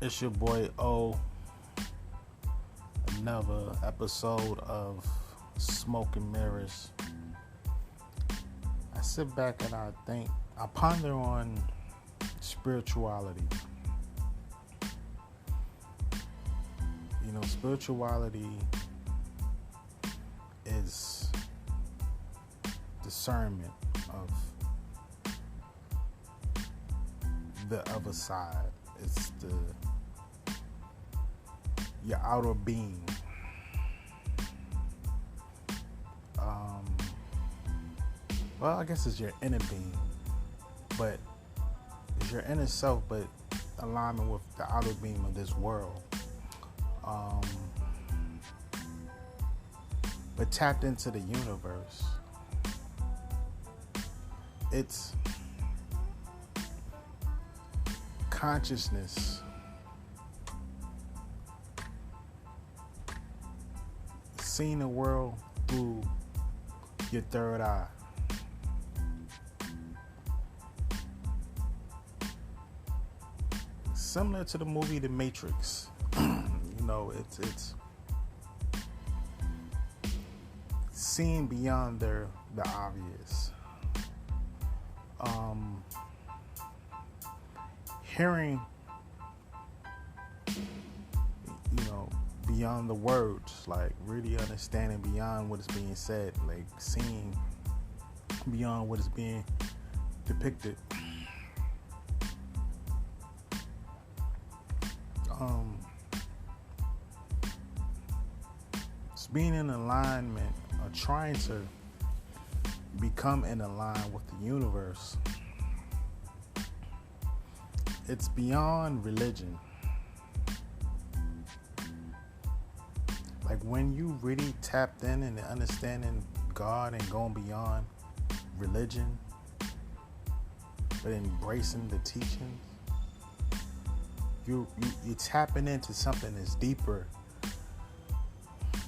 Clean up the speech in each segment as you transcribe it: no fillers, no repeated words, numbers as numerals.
It's your boy O. Another episode of Smoke and Mirrors. I sit back and I ponder on spirituality. Spirituality is discernment of the other side. It's your outer being. Well, I guess it's your inner being, but it's your inner self, but alignment with the outer being of this world. But tapped into the universe. It's consciousness. Seeing the world through your third eye. Similar to the movie The Matrix. It's seeing beyond the obvious. Hearing, beyond the words, like really understanding beyond what is being said, like seeing beyond what is being depicted. It's being in alignment or trying to become in alignment with the universe. It's beyond religion. Like when you really tapped in and understanding God and going beyond religion, but embracing the teachings, you're tapping into something that's deeper,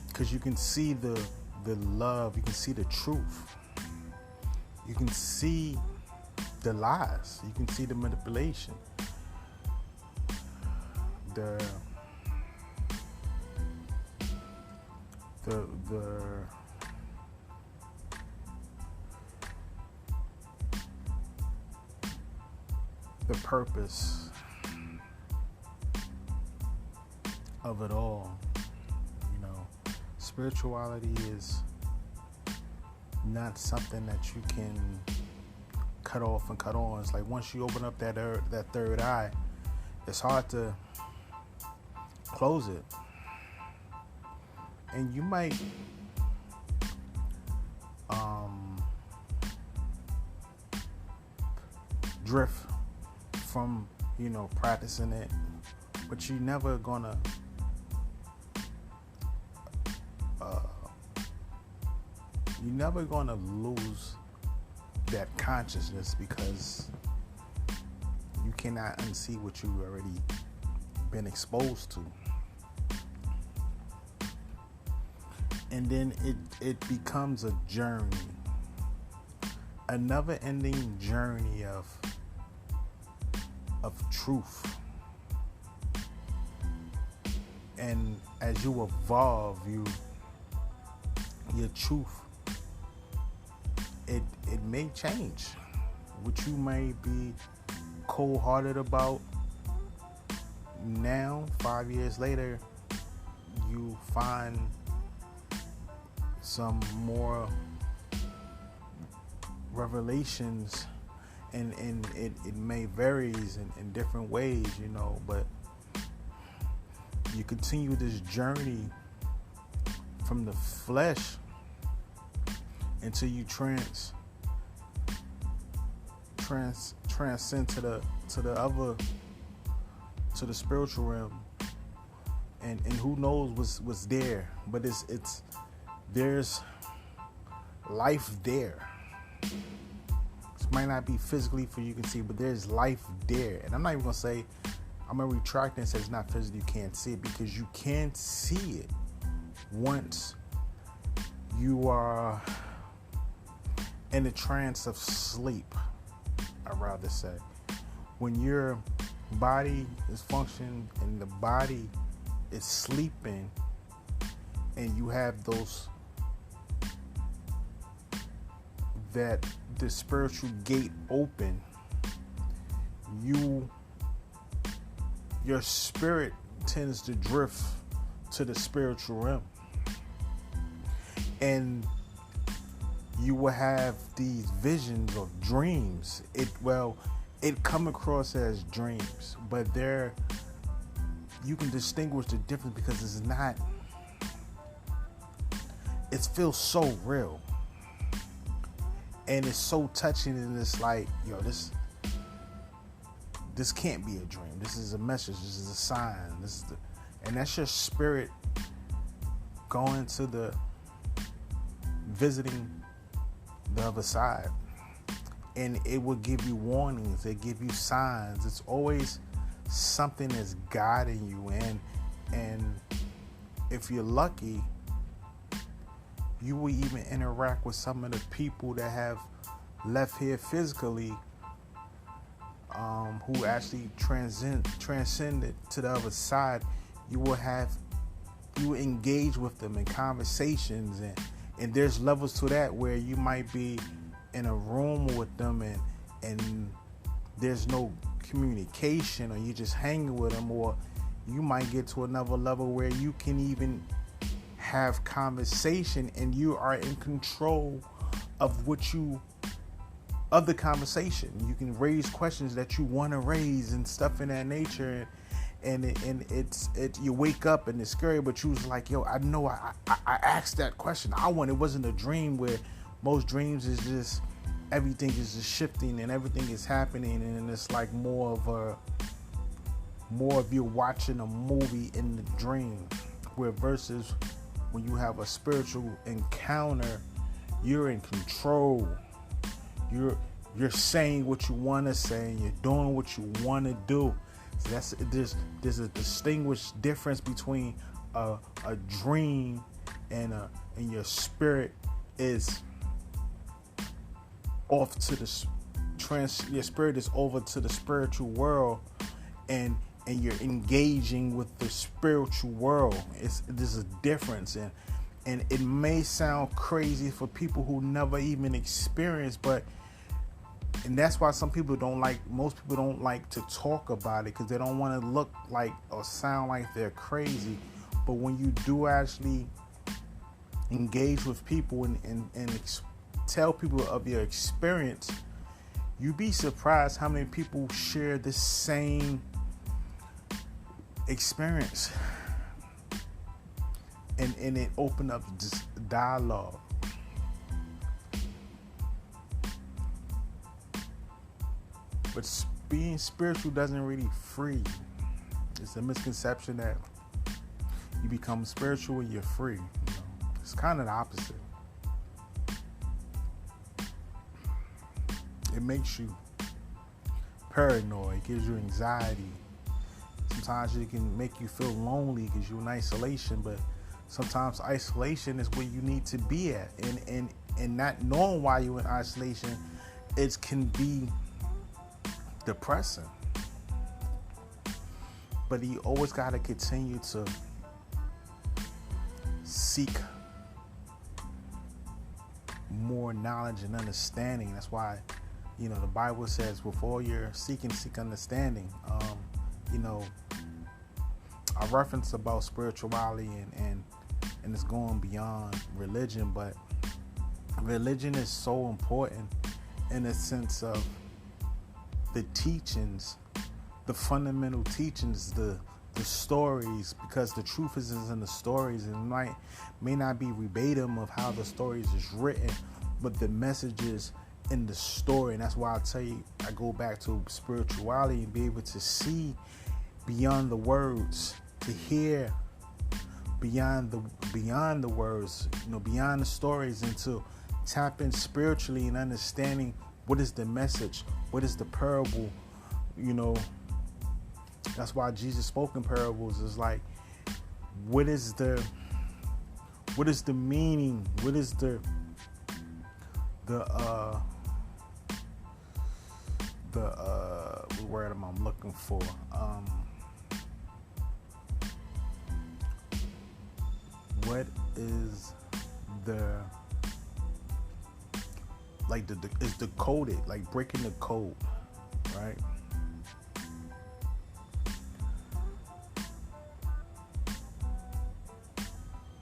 because you can see the love, you can see the truth, you can see the lies, you can see the manipulation, the purpose of it all. Spirituality is not something that you can cut off and cut on. It's like once you open up that third eye, it's hard to close it. And you might drift from, practicing it, but you're never gonna lose that consciousness, because you cannot unsee what you've already been exposed to. And then it becomes a journey, a never-ending journey of truth. And as you evolve, your truth, it may change. What you may be cold-hearted about now, 5 years later, you find some more revelations, and it may varies in different ways, but you continue this journey from the flesh until you transcend to the other, to the spiritual realm, and who knows what's there, but there's life there. It might not be physically for you can see, but there's life there. And I'm not even gonna say, I'm gonna retract and say it's not physically, you can't see it, because you can see it once you are in a trance of sleep, I'd rather say. When you're body is functioning and the body is sleeping, and you have those, that the spiritual gate open, your spirit tends to drift to the spiritual realm, and you will have these visions of dreams. It come across as dreams, but you can distinguish the difference because it's not. It feels so real, and it's so touching, and it's like, yo, this can't be a dream. This is a message. This is a sign. And that's your spirit going to visiting the other side. And it will give you warnings. It give you signs. It's always something that's guiding you. And if you're lucky, you will even interact with some of the people that have left here physically, who actually transcended to the other side. You will engage with them in conversations, and there's levels to that where you might be in a room with them and there's no communication, or you just hanging with them, or you might get to another level where you can even have conversation and you are in control of the conversation. You can raise questions that you want to raise and stuff in that nature, and it's you wake up and it's scary, but you was like, yo, I know I asked that question. It wasn't a dream, where most dreams is just everything is just shifting and everything is happening, and it's like more of you watching a movie in the dream, where versus when you have a spiritual encounter, you're in control. You're saying what you want to say, and you're doing what you want to do. So there's a distinguished difference between a dream and your spirit is off to your spirit is over to the spiritual world, and you're engaging with the spiritual world. There's a difference, and it may sound crazy for people who never even experienced, and that's why most people don't like to talk about it, because they don't want to look like or sound like they're crazy. But when you do actually engage with people and tell people of your experience, you'd be surprised how many people share the same experience, and it open up this dialogue. But being spiritual doesn't really free you. It's a misconception that you become spiritual and you're free. It's kind of the opposite. It makes you paranoid. It gives you anxiety. Sometimes it can make you feel lonely because you're in isolation. But sometimes isolation is where you need to be at. And not knowing why you're in isolation, it can be depressing. But you always got to continue to seek more knowledge and understanding. That's why, the Bible says, with all your seek understanding. I reference about spirituality and it's going beyond religion, but religion is so important in the sense of the teachings, the fundamental teachings, the stories, because the truth is in the stories, and may not be verbatim of how the stories is written, but the messages in the story. And that's why I tell you, I go back to spirituality and be able to see beyond the words, to hear beyond the words, beyond the stories, and to tap in spiritually and understanding what is the message, what is the parable. That's why Jesus spoke in parables. Is like, what is the meaning? What is word I'm looking for? What is the is decoded, like breaking the code, right?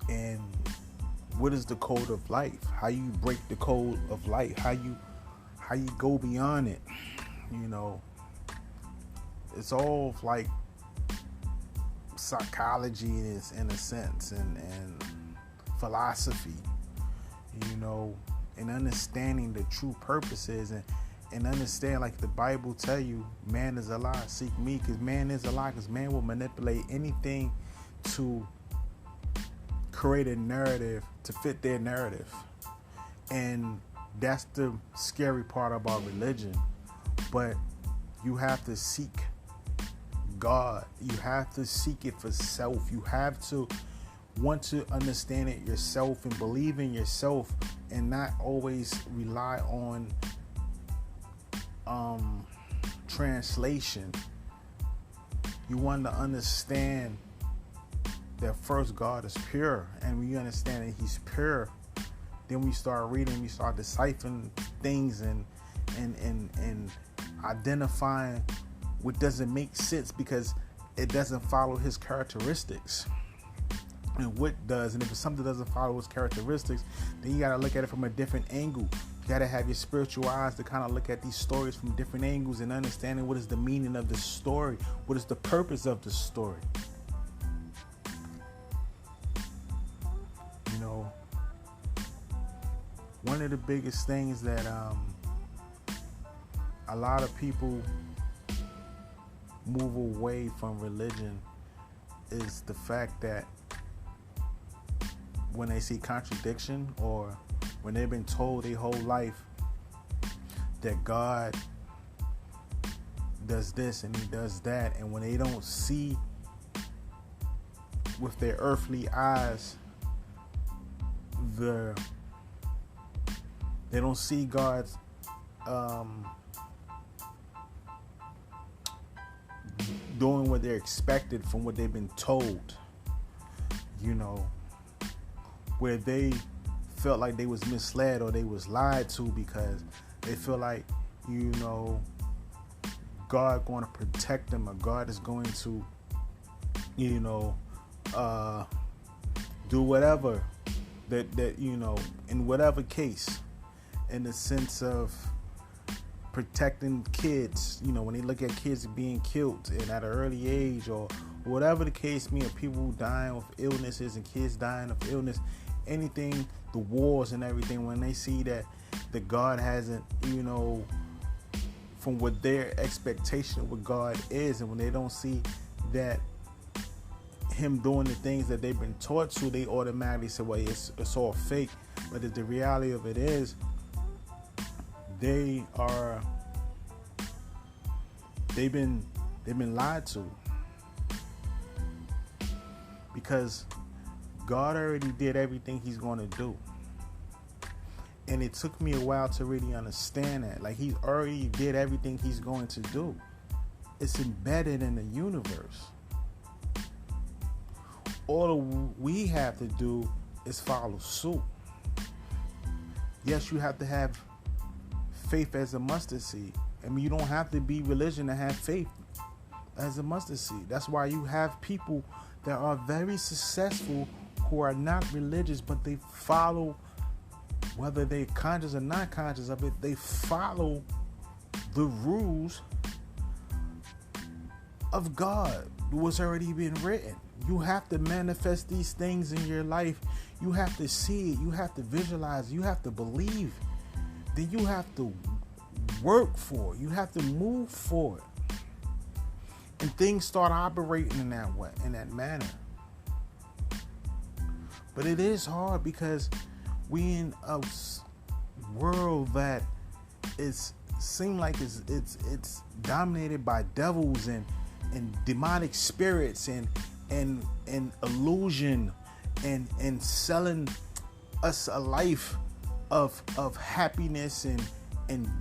And what is the code of life? How you break the code of life? How you go beyond it? You know, it's all like psychology in a sense, and philosophy, you know, and understanding the true purposes, and understand, like the Bible tell you, man is a lie. Seek me, because man is a lie, because man will manipulate anything to create a narrative to fit their narrative. And that's the scary part about religion. But you have to seek God. You have to seek it for self. You have to want to understand it yourself and believe in yourself, and not always rely on translation. You want to understand that first God is pure, and when you understand that He's pure, then we start reading, we start deciphering things and identifying what doesn't make sense because it doesn't follow His characteristics. And what does, and if something doesn't follow His characteristics, then you got to look at it from a different angle. You got to have your spiritual eyes to kind of look at these stories from different angles and understanding what is the meaning of the story, what is the purpose of the story. You know, one of the biggest things that a lot of people move away from religion is the fact that when they see contradiction, or when they've been told their whole life that God does this and He does that, and when they don't see with their earthly eyes, they don't see God's doing what they're expected from what they've been told, you know, where they felt like they was misled or they was lied to because they feel like, you know, God going to protect them, or God is going to, you know, do whatever that you know, in whatever case, in the sense of protecting kids, you know, when they look at kids being killed and at an early age, or whatever the case may be, people dying of illnesses and kids dying of illness, anything, the wars and everything, when they see that the God hasn't, you know, from what their expectation of what God is, and when they don't see that Him doing the things that they've been taught to, they automatically say, well, it's all fake. But the reality of it is, they've been lied to, because God already did everything He's going to do. And it took me a while to really understand that. Like, He already did everything He's going to do. It's embedded in the universe. All we have to do is follow suit. Yes, you have to have faith as a mustard seed. I mean, you don't have to be religion to have faith as a mustard seed. That's why you have people that are very successful who are not religious, but they follow, whether they're conscious or not conscious of it, they follow the rules of God, what's already been written. You have to manifest these things in your life. You have to see it. You have to visualize. You have to believe. Then you have to work for it. You have to move for it. And things start operating in that way, in that manner. But it is hard because we in a world that is seem like it's dominated by devils and demonic spirits and illusion and selling us a life of happiness and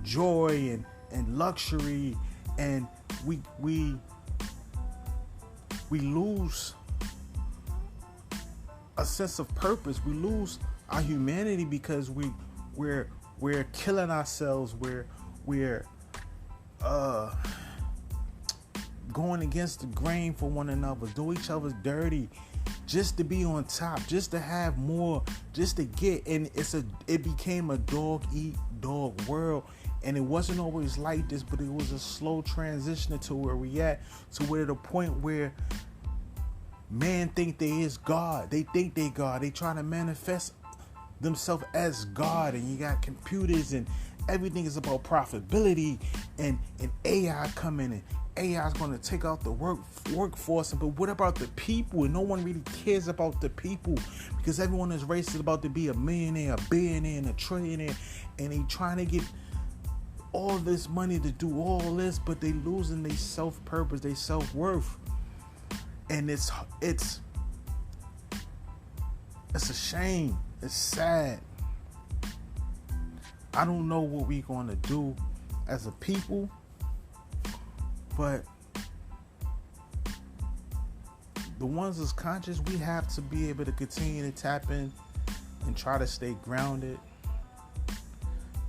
joy and luxury and we lose a sense of purpose. We lose our humanity because we're killing ourselves. We're going against the grain for one another, do each other dirty, just to be on top, just to have more, just to get. And it became a dog eat dog world. And it wasn't always like this, but it was a slow transition to where we at, to where the point where man think they is God. They think they God. They trying to manifest themselves as God. And you got computers and everything is about profitability, and AI coming, and AI is going to take out the workforce. But what about the people? And no one really cares about the people, because everyone is racist about to be a millionaire, a billionaire, and a trillionaire, and they trying to get all this money to do all this, but they losing their self-purpose, their self-worth. And it's a shame. It's sad. I don't know what we're going to do as a people, but the ones that's conscious, we have to be able to continue to tap in and try to stay grounded,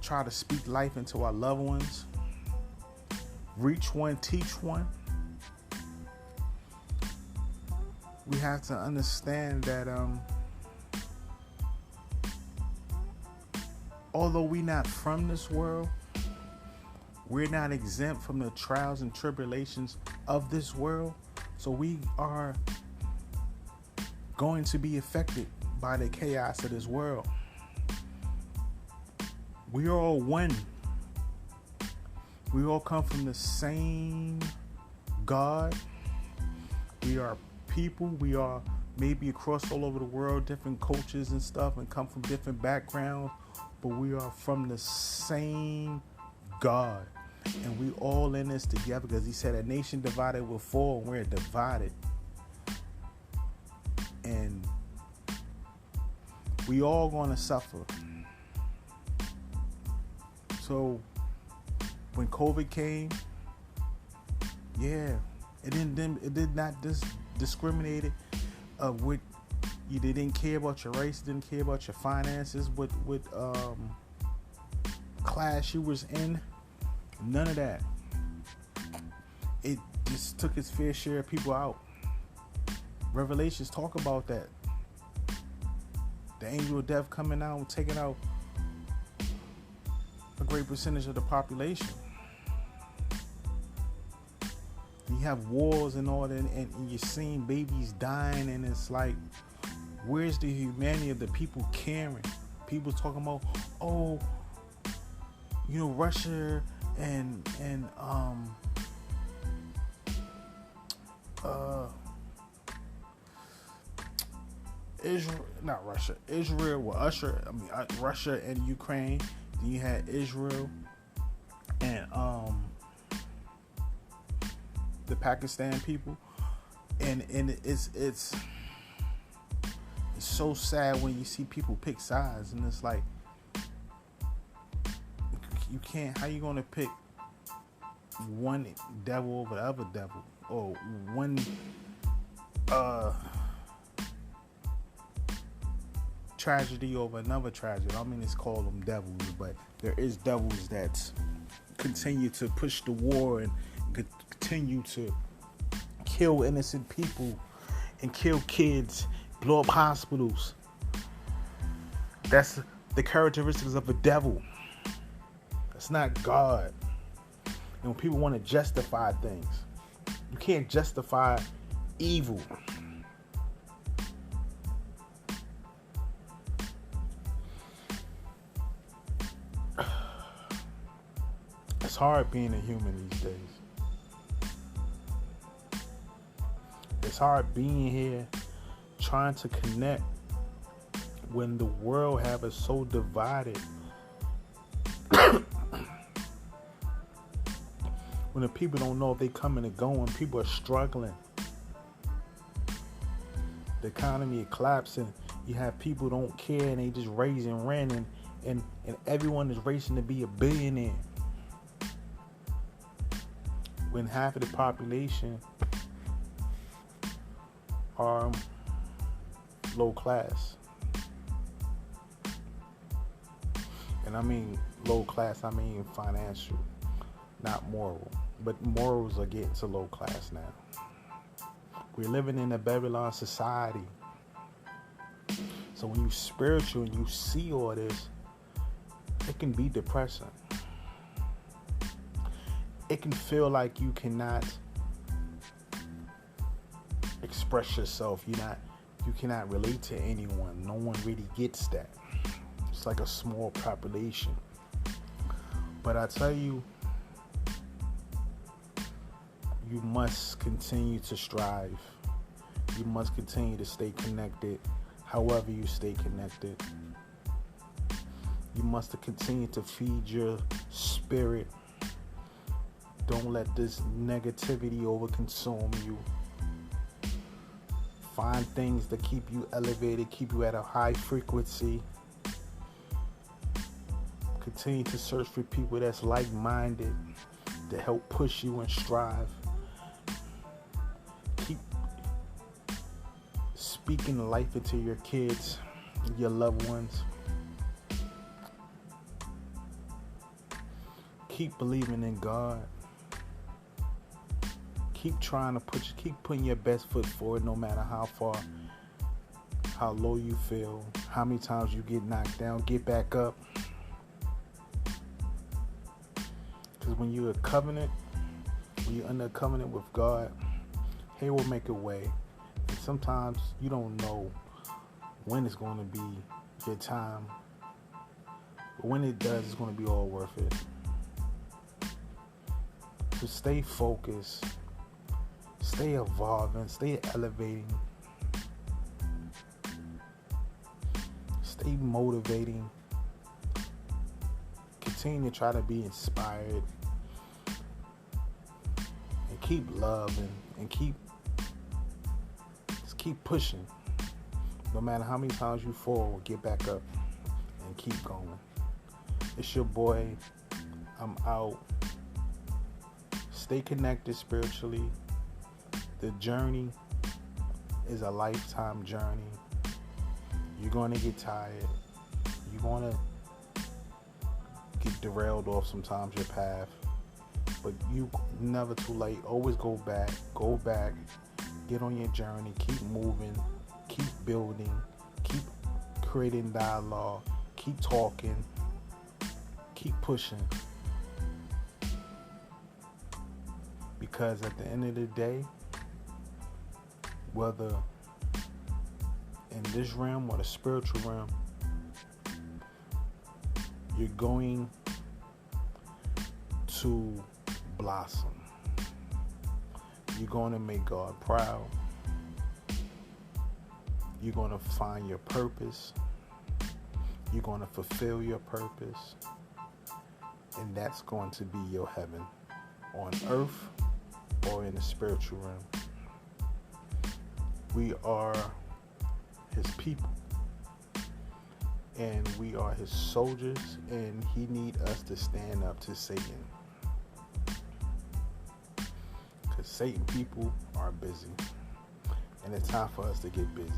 try to speak life into our loved ones, reach one, teach one. We have to understand that although we're not from this world, we're not exempt from the trials and tribulations of this world. So we are going to be affected by the chaos of this world. We are all one. We all come from the same God. We are people. We are maybe across all over the world, different cultures and stuff, and come from different backgrounds, but we are from the same God. And we all in this together, because he said a nation divided will fall, and we're divided. And we all going to suffer. So when COVID came, yeah, it did not discriminate it. They didn't care about your race, didn't care about your finances, what class you was in. None of that. It just took its fair share of people out. Revelations talk about that. The angel of death coming out and taking out a great percentage of the population. You have wars and all that, and you're seeing babies dying, and it's like, where's the humanity of the people caring? People talking about, Russia and Israel, not Russia, Israel, Russia and Ukraine. Then you had Israel and the Pakistan people, and it's so sad when you see people pick sides, and it's like, you can't. How you gonna pick one devil over the other devil, or one tragedy over another tragedy? I mean, it's called them devils, but there is devils that continue to push the war and continue to kill innocent people and kill kids, blow up hospitals. That's the characteristics of a devil. It's not God. And when people want to justify things, you can't justify evil. It's hard being a human these days. It's hard being here, trying to connect when the world have us so divided. When the people don't know if they coming or going, people are struggling. The economy is collapsing. You have people who don't care, and they just raising rent, and everyone is racing to be a billionaire. when half of the population are low class. And I mean low class, I mean financial, not moral. But morals are getting to low class now. We're living in a Babylon society. So when you're spiritual and you see all this, it can be depressing. It can feel like you cannot express yourself. You cannot relate to anyone. No one really gets that. It's like a small population. But I tell you, you must continue to strive. You must continue to stay connected, however you stay connected. You must continue to feed your spirit. Don't let this negativity overconsume you. Find things that keep you elevated, keep you at a high frequency. Continue to search for people that's like-minded, to help push you and strive. Keep speaking life into your kids, your loved ones. Keep believing in God. Keep keep putting your best foot forward, no matter how low you feel, how many times you get knocked down. Get back up. Because when you're under a covenant with God, He will make a way. And sometimes you don't know when it's going to be your time. But when it does, it's going to be all worth it. So stay focused. Stay evolving. Stay elevating. Stay motivating. Continue to try to be inspired. And keep loving. And keep pushing. No matter how many times you fall, get back up and keep going. It's your boy. I'm out. Stay connected spiritually. The journey is a lifetime journey. You're going to get tired. You're going to get derailed off sometimes your path. But you never too late. Always go back. Go back. Get on your journey. Keep moving. Keep building. Keep creating dialogue. Keep talking. Keep pushing. Because at the end of the day, whether in this realm or the spiritual realm, you're going to blossom. You're going to make God proud. You're going to find your purpose. You're going to fulfill your purpose. And that's going to be your heaven on earth or in the spiritual realm. We are His people, and we are His soldiers, and He needs us to stand up to Satan, because Satan people are busy, and it's time for us to get busy.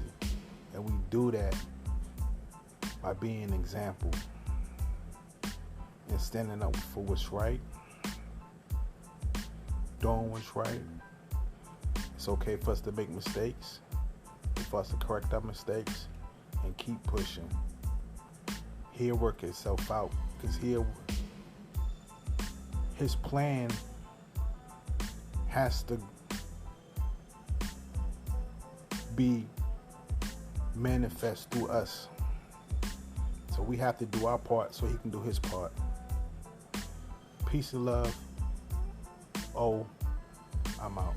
And we do that by being an example and standing up for what's right, doing what's right. It's okay for us to make mistakes, for us to correct our mistakes, and keep pushing. He'll work itself out, because His plan has to be manifest through us. So we have to do our part so He can do His part. Peace and love. Oh, I'm out.